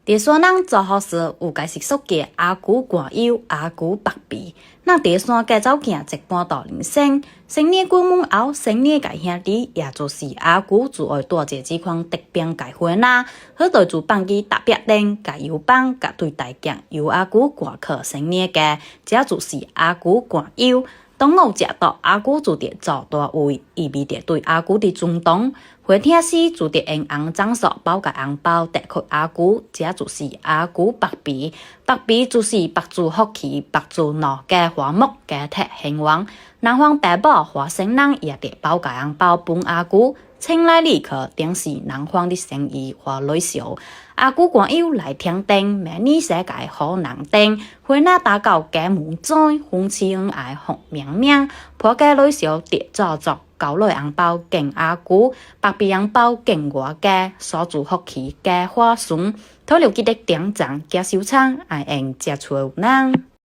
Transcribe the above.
第三人做好事有解释说嘅阿姑寒友、阿姑白鼻。那第三個走行一半到人生，成年過門後，成年嘅兄弟，也就是阿姑就愛帶這幾款特別嘅婚啦，好對住放機特別定，甲有幫甲對大家由阿姑過去成年嘅，這就是阿姑寒友。當我食到阿姑就得做大位，意味着對阿姑的尊重。回聽時就得用紅裝束包個紅包帶給阿姑，這就是阿姑白鼻。白鼻就是白做福氣、白做樂嘅花木嘅特興旺。男方爸爸花生人也得包個紅包幫阿姑，請來立刻點是男方的生意和類小。阿姑寒友來聽定，明年世界好難定。婚禮打到家門在，夫妻恩愛紅明明。破家類小得做作，交來紅包敬阿姑，白鼻紅包敬我家，所做福氣嘅花順。討了記得點讚加收藏，愛用接觸人。